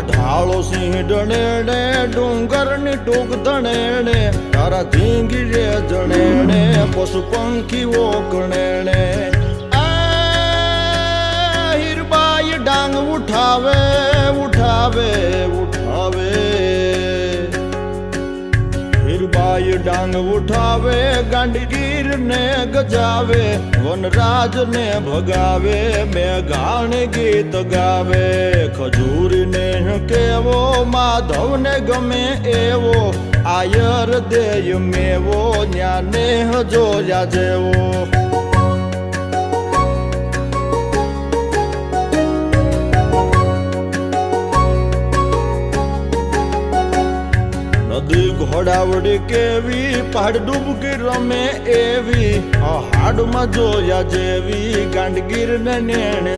ઢાળો સિંહ ડણેણે ડુંગરની ટૂંક ધણેણે તારા ધીંગી રે જણેણે પશુ પંખીઓ કણેણે હીરબાઈ ડાંગ ઉઠાવે ઉઠાવે ઉઠાવે હીરબાઈ ડાંગ ઉઠાવે ગાંડીગીર ને ગજાવે વનરાજ ને ભગાવે મેઘાણ ગીત ગાવે ખજૂરી ને કેવો માધવ ને ગમે એવો આયર દેય મેવો ન્યાને જોયા જેવો નદી ઘોડાવડી કેવી પહાડ ડૂબકી રમે એવી હાડમાં જોયા જેવી ગાંડગીર ને નેણે